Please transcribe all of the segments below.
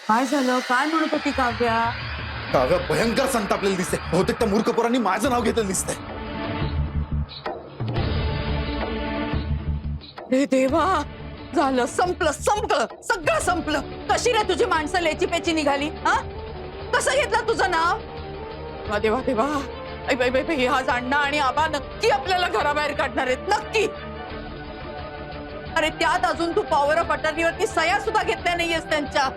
काय झालं? काय म्हणत होती काव्या? काव्या भयंकर संतापलेली दिसते. बहुतेक त्या मूर्ख पोरांनी माझं नाव घेतलं दिसतंय. हे देवा, झालं, संपलं संपलं सगळं संपलं. कशी रे तुझी माणसं लेची पेची निघाली? हा, कसं घेतलं तुझं नाव? वा देवा देवा, ऐ बाई बाई बाई, हा अण्णा आणि आबा नक्की आपल्याला घराबाहेर काढणार आहेत, नक्की. अरे त्यात अजून तू पॉवर ऑफ अटर्नीवरती सह्या सुद्धा घेतल्या नाहीयेस त्यांच्या.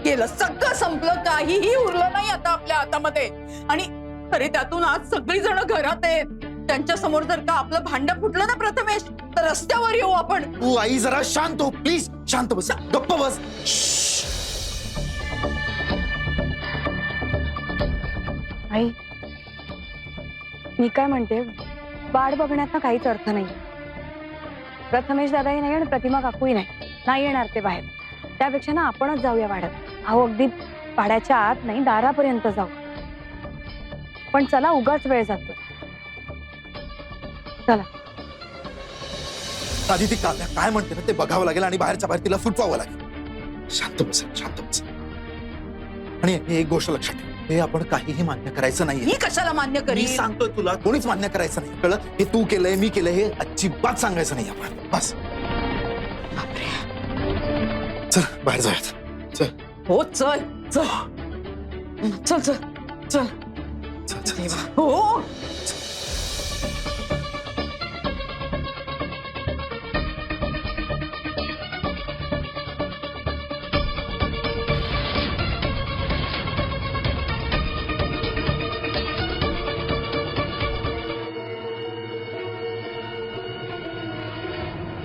गेलं, सगळं संपलं, काहीही उरलं नाही आता आपल्या हातामध्ये. आणि अरे त्यातून आज सगळी जण घरात आहेत. त्यांच्या समोर जर का आपलं भांडं फुटलं ना प्रथमेश, तर रस्त्यावर येऊ आपण. तू आई जरा शांत हो प्लीज. शांत बस, गप्प बस. आई, मी काय म्हणते, वाट बघण्यात ना काहीच अर्थ नाही. प्रथमेश दादाही नाही आणि प्रतिमा काकूही नाही येणार ते बाहेर. त्यापेक्षा ना आपणच जाऊया वाड्यात. अहो, अगदी वाड्याच्या आत नाही, दारापर्यंत जाऊ. पण चला, उगाच वेळ जातो. चला. आधी ती काव्या काय म्हणते ना ते बघावं लागेल आणि बाहेरच्या बाहेर तिला फुटवावं लागेल. शांत बस, शांत बस. आणि एक गोष्ट लक्षात ठेव, हे आपण काहीही मान्य करायचं नाही. मी कशाला मान्य मी करीन? सांगतोय तुला, कोणीच मान्य करायचं नाही, कळलं? हे तू केलंय, मी केलंय, हे अजिबात सांगायचं नाही आपण. बस. चल बाहेर जाऊयात. चल. हो चल चल चल चल चल चल चल. हो.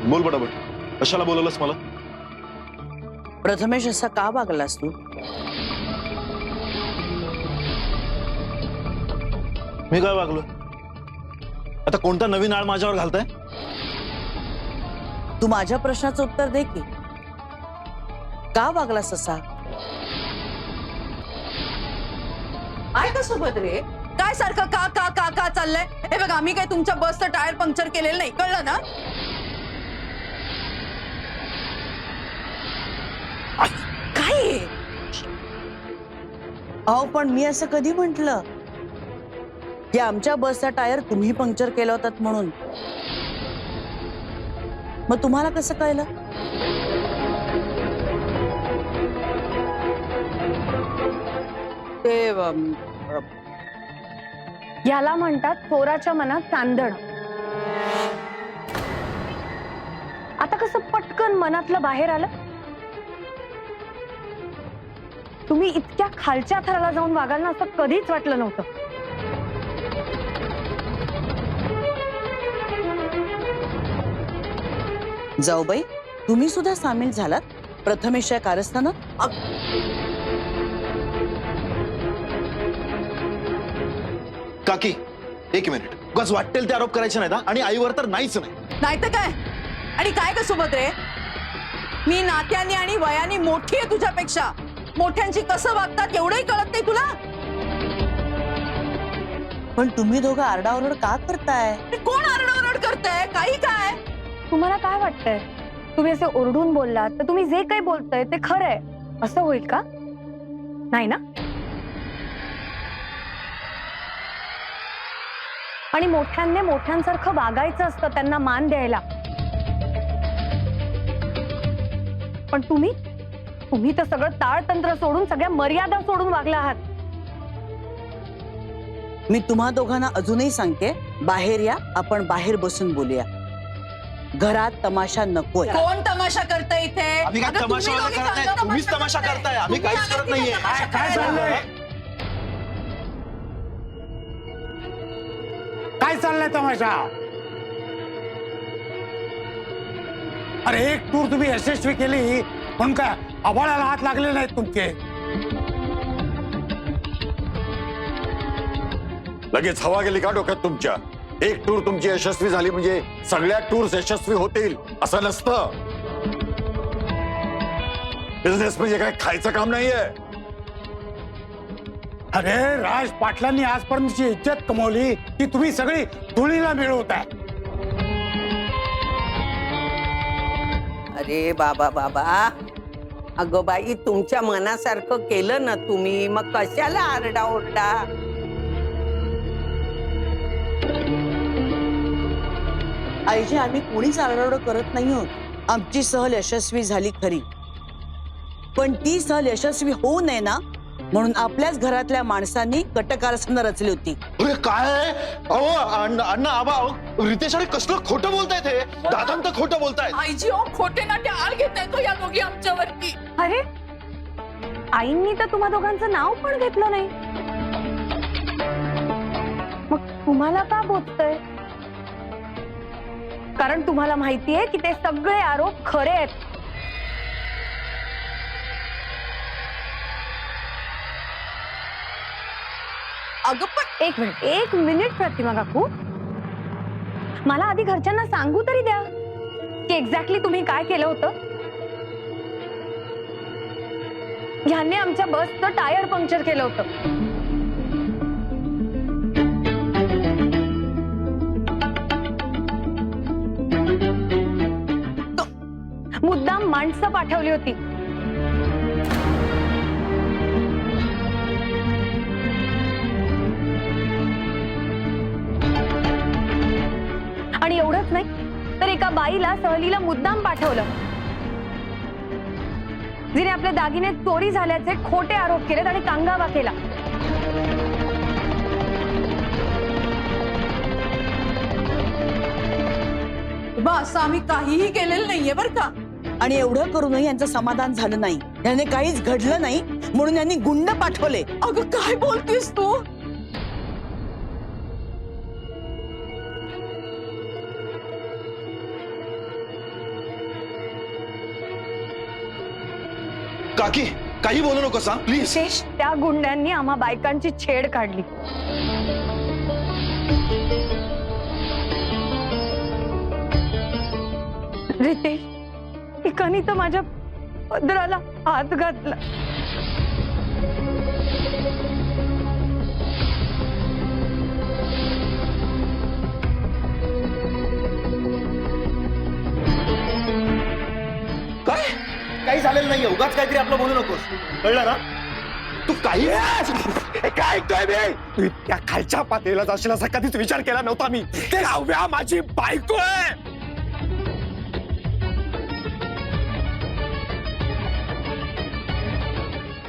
बोल बडाबड, कशाला बोलवलंस मला? प्रथमेश असा का वागलास तू? मी काय वागलो? आता कोणता नवीन आळ माझ्यावर घालताय? तू माझ्या प्रश्नाचं उत्तर दे की, का वागलास असा? काय का सोबत रे? काय सारखं का का का का चाललंय? हे बघ, आम्ही काय तुमच्या बसचं टायर पंक्चर केलेलं नाही, कळलं ना? काय? अहो, पण मी असं कधी म्हंटल की आमच्या बसचा टायर तुम्ही पंक्चर केला होतात म्हणून? मग तुम्हाला कसं कळलं? ते याला म्हणतात चोराच्या मनात चांदण. आता कसं पटकन मनातलं बाहेर आलं? तुम्ही इतक्या खालच्या थराला जाऊन वागाल ना, असं कधीच वाटलं नव्हतं. जाऊबाई, तुम्ही सुद्धा सामील झालात प्रथमेशच्या कारस्थानात? काकी, एक मिनिट. उगाच वाटेल ते आरोप करायचे नाहीत, आणि आईवर तर नाहीच नाही. नाही तर काय? आणि काय का सोबत रे? मी नात्याने आणि वयाने मोठी आहे तुझ्यापेक्षा. मोठ्यांची कसं वागतात एवढंही कळत नाही तुला? पण तुम्ही दोघं आरडाओरड का करताय? कोण आरडाओरड करताय? काही काय? तुम्हाला काय वाटतंय, तुम्ही असे ओरडून बोललात तर तुम्ही जे काही बोलताय ते खरं आहे असं होईल का? नाही ना? आणि मोठ्यांनी मोठ्यांसारखं वागायचं असतं, त्यांना मान द्यायला. पण तुम्ही तर सगळं ताळतंत्र सोडून, सगळ्या मर्यादा सोडून वागला आहात. मी तुम्हा दोघांना अजूनही सांगते, बाहेर या, आपण बाहेर बसून बोलूया. घरात तमाशा नकोय. कोण तमाशा करताय इथे? आम्ही काय अगं, तमाशा तुम्ही करत दोघी नाही, तुम्हीच तमाशा करताय. आम्ही तुम्ही काहीच आलात करत नाहीये. तिथे तमाशा काय करायला. चाललंय? काय चाललंय तमाशा? अरे एक टूर तुम्ही यशस्वी केली म्हणून काय आभाळाला हात लागले नाहीत तुमचे? लगेच हवा गेली का डोक्यात तुमच्या? एक टूर तुमची यशस्वी झाली म्हणजे सगळ्या टूर्स यशस्वी होतील असं नसतं. बिझनेस म्हणजे काय खायचं काम नाहीये. अरे राज पाटलांनी आजपर्यंतची इज्जत कमवली ती तुम्ही सगळी धुळीला मिळवताय. अरे बाबा बाबा, अगं बाई, तुमच्या मनासारखं केलं ना तुम्ही, मग कशाला आरडाओरडा? आईजी, आम्ही कोणीच आरडाओरडा करत नाही आहोत. आमची सहल यशस्वी झाली खरी, पण ती सहल यशस्वी होऊ नये ना, म्हणून आपल्याच घरातल्या माणसांनी कटकारस्थानं रचली होती. अरे काय अहो अण्णा आबा रितेश आणि कसलं खोटं बोलतायत हे दादा तर खोटं बोलतायत. आईजी ओ खोटे नाटे आळ घेताय तो या दोघी आमच्यावरती. अरे आईंनी तर तुम्हा दोघांचं नाव पण घेतलं नाही, मग तुम्हाला का बोलतंय? कारण तुम्हाला माहितीये की ते सगळे आरोप खरे आहेत. अगं पण एक मिनिट प्रतिमा काकू, मला आधी घरच्यांना सांगू तरी द्या की एक्झॅक्टली तुम्ही काय केलं होतं. ह्यांनी आमच्या बसचं टायर पंक्चर केलं होतं. मुद्दाम माणसं पाठवली होती. आणि एवढंच नाही तर एका बाईला सहलीला मुद्दाम पाठवलं, जिने आपले दागिने चोरी झाल्याचे खोटे आरोप केलेत आणि कांगावा केला. असं आम्ही काहीही केलेलं नाहीये बरं का. आणि एवढं करूनही यांचं समाधान झालं नाही, याने काहीच घडलं नाही म्हणून यांनी गुंड पाठवले. अगं काय बोलतेस तू? काकी काही बोलू नको सांग प्लीज. विशेष त्या गुंड्यांनी आम्हा बायकांची छेड काढली. रितेश एकाने तर माझ्या पदराला हात घातला. काय काही झालेलं नाहीये, उगाच काहीतरी आपलं बोलू नकोस, कळलं ना? तू काही काय ऐकतोय मी? तू इतक्या खालच्या पातळीला जाशील असा कधीच विचार केला नव्हता मी. ते काव्या माझी बायको आहे.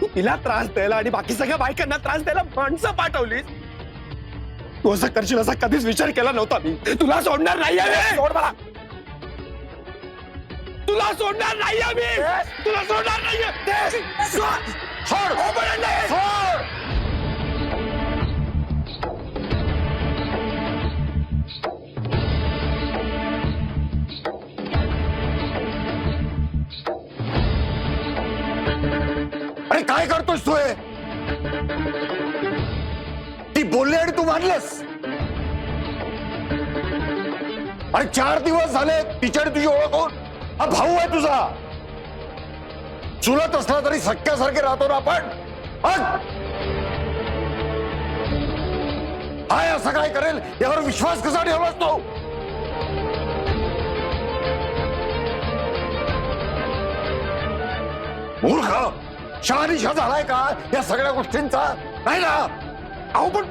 तू तिला त्रास द्यायला आणि बाकी सगळ्या बायकांना त्रास द्यायला माणसं पाठवलीस. तू असं करशील असा कधीच विचार केला नव्हता मी. तुला सोडणार नाही आहे. सोड मला. तुला सोडणार नाही मी. तुला सोडणार नाहीये. सोड. सोड. सोड. अरे काय करतोस तू हे? ती बोलली आणि तू मानलंस. अरे 4 दिवस झाले तिच्याकडे तुझी ओळख होऊन. हा भाऊ आहे तुझा, चुलत असला तरी सख्यासारखे राहतो ना आपण. हाय असं काय करेल यावर विश्वास कसा ठेवलास तो? मूर्ख शहानिशा झालाय का या सगळ्या गोष्टींचा? नाही ना. अहो पण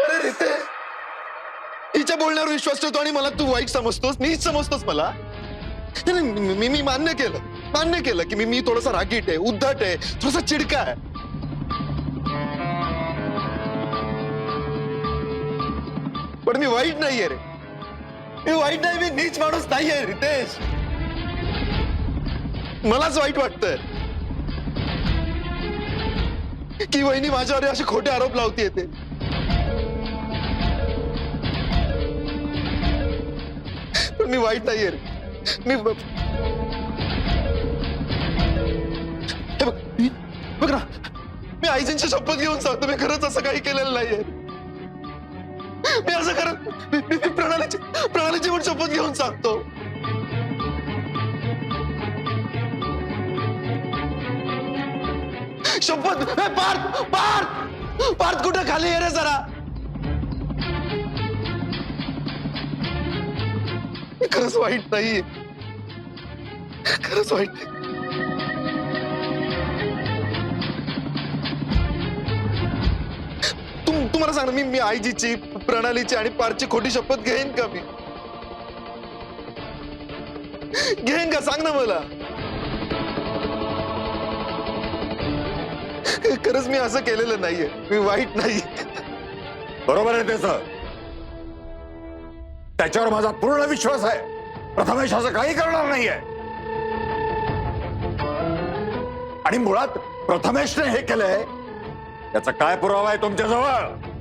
अरे रिते हिच्या बोलण्यावर विश्वास ठेवतो आणि मला तू वाईट समजतोस, नीच समजतोस मला. मी मान्य केलं की मी थोडासा रागीट आहे, उद्धट आहे, थोडासा चिडका आहे. पण मी वाईट नाहीये रे, मी वाईट नाही, मी नीच माणूस नाहीये रितेश. मलाच वाईट वाटतंय की वहिनी माझ्यावर असे खोटे आरोप लावते ते. पण मी वाईट नाहीये रे. मी बघ ना, मी आईजींची शपथ घेऊन सांगतो मी खरंच असं काही केलेलं नाहीये. मी असं करत मी प्रणालीची पण शपथ घेऊन सांगतो. शपथ. पार्थ कुठं खाली ये रे जरा. मी खरंच वाईट नाहीये, खरंच वाईट नाही. तुम्हाला सांग ना, मी आईजीची, प्रणालीची आणि पारची खोटी शपथ घेईन का? मी घेईन का? सांग ना मला. खरंच मी असं केलेलं नाहीये, मी वाईट नाही. बरोबर आहे त्याचं. त्याच्यावर माझा पूर्ण विश्वास आहे. प्रथमेश असं काही करणार नाहीये. आणि मुळात प्रथमेशने हे केलंय त्याचा काय पुरावा आहे तुमच्याजवळ?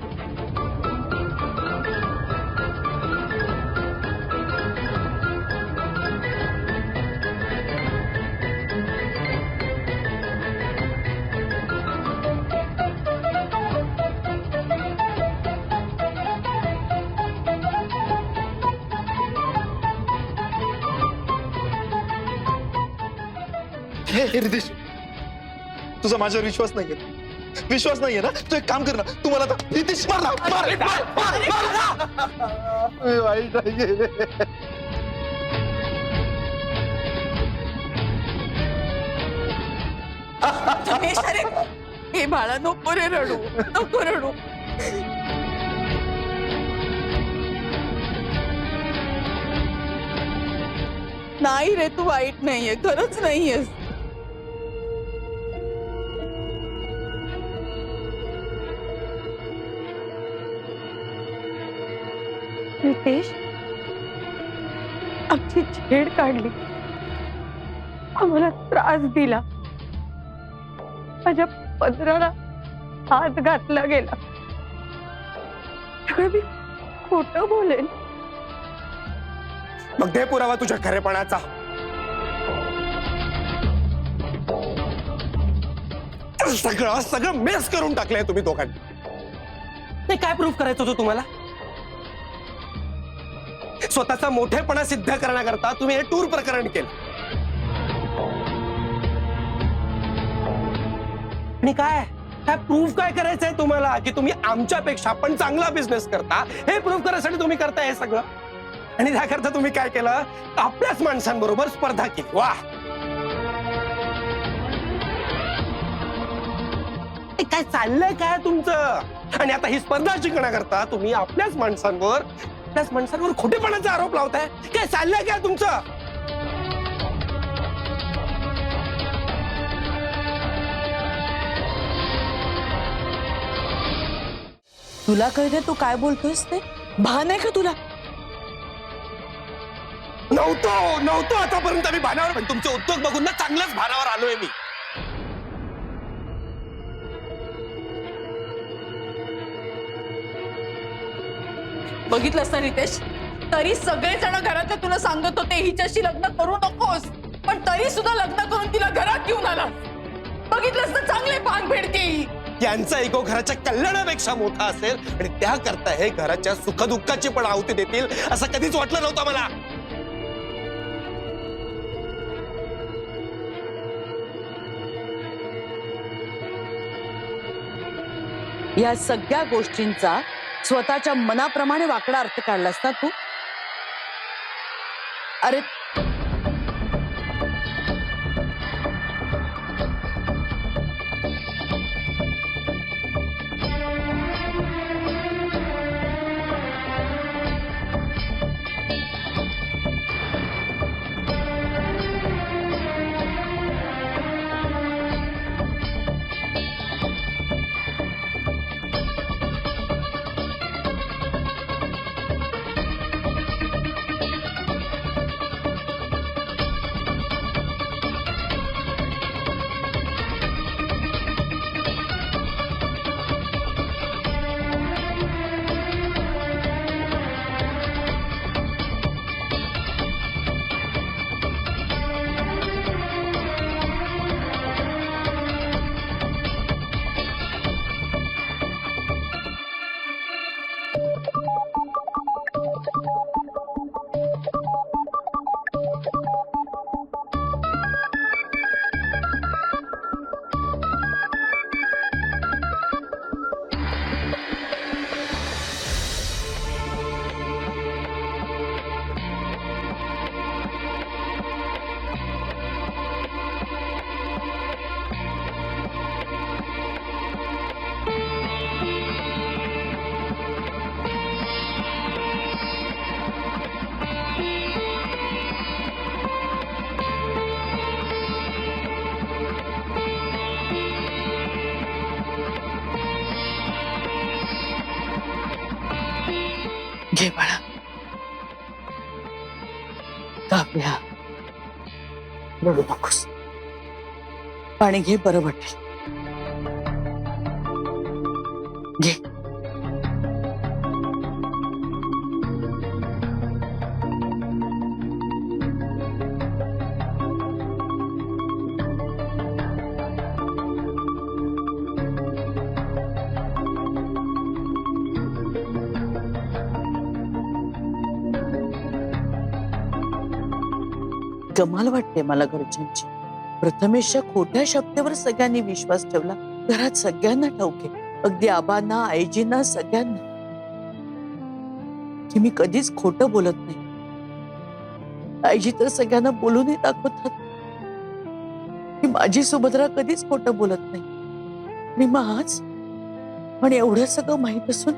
हे रितेश, तुझा माझ्यावर विश्वास नाहीये, विश्वास नाहीये ना? तू एक काम कर ना, तू मला आता रितेश मार ना, मार, मार, मार, मार ना. मी वाईट नाहीये. रमेश, अरे हे बाळा नको रे रडू, नको रडू. नाही रे, तू वाईट नाहीये, खरंच नाहीयेस. रितेश, आमची छेड काढली, आम्हाला त्रास दिला, माझ्या पदराला हात घातला गेला. सगळं मी खोटं बोलेन. मग दे पुरावा तुझ्या खरेपणाचा. सगळं सगळं मेस करून टाकलंय तुम्ही दोघांनी. नाही, काय प्रूफ करायचं होतं तुम्हाला? स्वतःचा मोठेपणा सिद्ध करण्याकरता तुम्ही हे टूर प्रकरण केलं. आणि काय काय प्रूफ काय करायचंय तुम्हाला की तुम्ही आमच्यापेक्षा पण चांगला बिझनेस करता? हे प्रूफ करण्यासाठी तुम्ही करताय हे सगळं. आणि त्याकरता तुम्ही काय केलं? आपल्याच माणसांबरोबर स्पर्धा केली. वा, काय चाललंय काय तुमचं? आणि आता ही स्पर्धा जिंकण्याकरता तुम्ही आपल्याच माणसांवर खोटेपणाचा आरोप लावताय. काय चाललंय काय तुमचं? तुला कळते तू काय बोलतोयस ते? भान आहे का तुला? नव्हतो आतापर्यंत मी भानावर, पण तुमचे उद्योग बघून ना चांगलंच भानावर आलोय मी. बघितलंस ना रितेश, तरी सगळेजण घरातले तुला सांगत होते हिच्याशी लग्न करू नकोस, पण तरी सुद्धा लग्न करून तिला घरात घेऊन आला. बघितलंस ना, चांगले पान फेडते. यांचा इगो घराच्या कल्याणापेक्षा मोठा असेल आणि त्याकरता हे घराच्या सुखदुःखाची पण आहुती देतील असं कधीच वाटलं नव्हतं मला. या सगळ्या गोष्टींचा स्वतःच्या मनाप्रमाणे वाकडा अर्थ काढलास ना तू? अरे घे बाळा. काव्या, रडू नकोस. पाणी घे, बरं वाटेल. घे. कमाल वाटते मला घरच्यांची. प्रथमेशच्या खोट्या शब्दावर सगळ्यांनी विश्वास ठेवला. घरात सगळ्यांना ठाऊक आहे, अगदी आबांना, आईजींना, सगळ्यांना, की मी कधीच खोटं बोलत नाही. आईजी तर सगळ्यांना बोलूनही दाखवतात की माझी सुभद्रा कधीच खोटं बोलत नाही. आणि मग आज पण एवढं सगळं माहित असून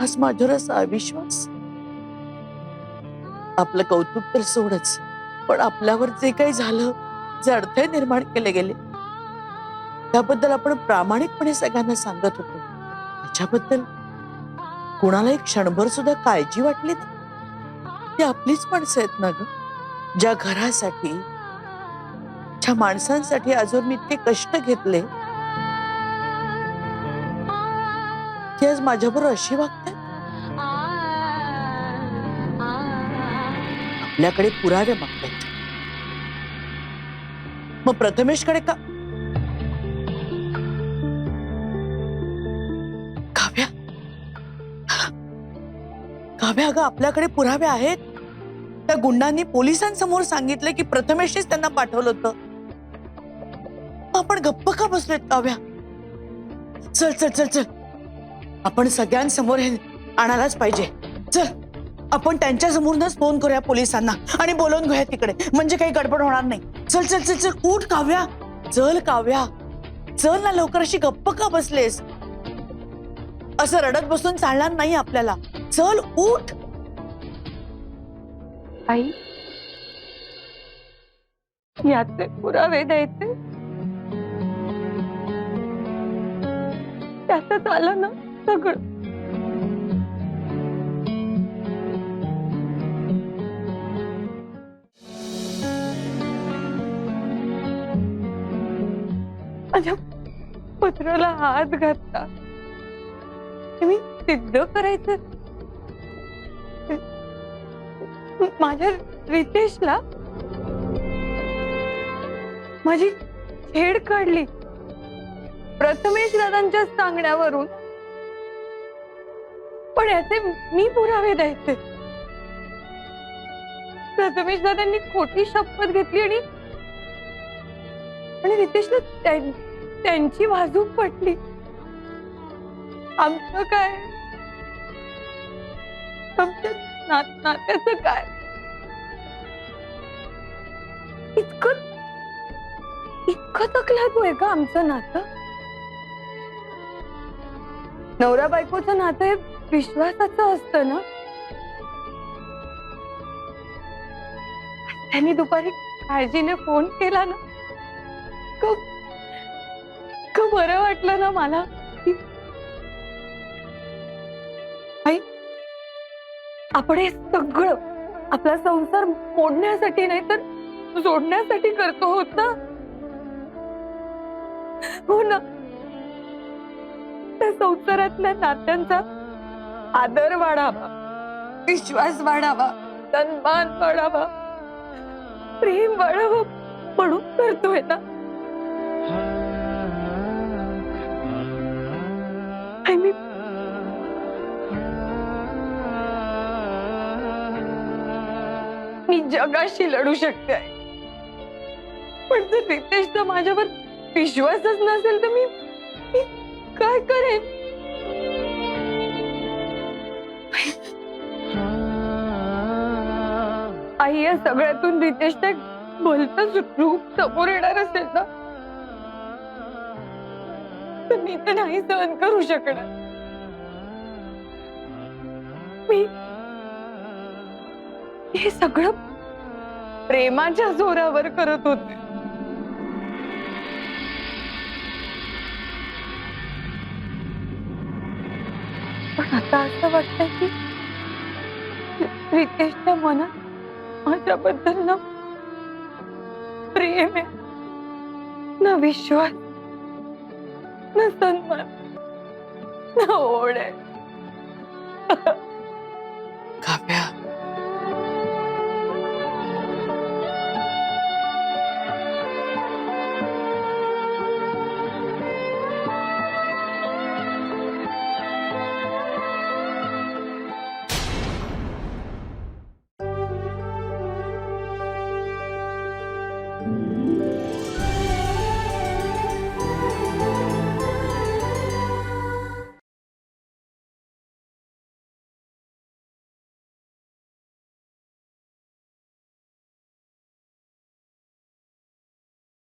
आज माझ्यावर असा अविश्वास. आपलं कौतुक तर सोडच, पण आपल्यावर जे काही झालं, जे अडथळे निर्माण केले गेले, त्याबद्दल आपण प्रामाणिकपणे सगळ्यांना सांगत होतो. त्याच्याबद्दल कुणाला एक क्षणभर सुद्धा काळजी वाटली नाही. ती आपलीच माणसं आहेत ना ग, ज्या घरासाठी, ज्या माणसांसाठी आजवर मी इतके कष्ट घेतले, ती आज माझ्याबरोबर अशी वागतात. आपल्याकडे पुरावे मागतात. मग प्रथमेशकडे का? काव्या, काव्या, अगं आपल्याकडे पुरावे आहेत. त्या गुंडांनी पोलिसांसमोर सांगितलं की प्रथमेशनेच त्यांना पाठवलं होतं. आपण गप्प का बसलोय काव्या? चल चल चल चल, आपण सगळ्यांसमोर हे आणायलाच पाहिजे. चल, आपण त्यांच्या समोरूनच फोन करूया पोलिसांना आणि बोलवून घेऊया तिकडे, म्हणजे काही गडबड होणार नाही. चल चल चल चल, उठ काव्या. चल काव्या, चल ना लवकर. अशी गप्प का बसलेस? असं रडत बसून चालणार नाही आपल्याला. चल, उठ. आई, याचे पुरावे द्यायचे, त्यातच आलं ना सगळं. माझ्या पत्राला हात घातला, मी सिद्ध करायचं. माझ्या रितेशला माझी छेड काढली प्रथमेश दादांच्या सांगण्यावरून. पण याचे मी पुरावे द्यायचे. प्रथमेश दादांनी खोटी शपथ घेतली आणि रितेशला त्यांची बाजू पटली. आमचं काय, आमच्या नात्याचं काय? इतकं तकलादू आहे का आमचं नातं? नवरा बायकोचं नातं हे विश्वासाचं असतं ना. त्यांनी दुपारी काळजीने फोन केला ना, बरं वाटलं ना मला. आई, आपण हे सगळं आपला संसार मोडण्यासाठी नाही तर जोडण्यासाठी करतो होत ना. हो ना. त्या संसारातल्या नात्यांचा आदर वाढावा, विश्वास वाढावा, सन्मान वाढावा, प्रेम वाढावं म्हणून करतोय ना. मी जगाशी लढू शकते, पण जर रितेशचा माझ्यावर विश्वासच नसेल तर मी काय करेन? आई, या सगळ्यातून रितेशचं एक भलतंच रूप समोर येणार असेल ना, तर मी तर नाही सहन करू शकणार. मी हे सगळं प्रेमाच्या जोरावर करत होते. पण आता असं वाटतंय की रितेशच्या मनात माझ्याबद्दल ना प्रेम आहे, ना विश्वास, ना सन्मान, ना ओढ आहे.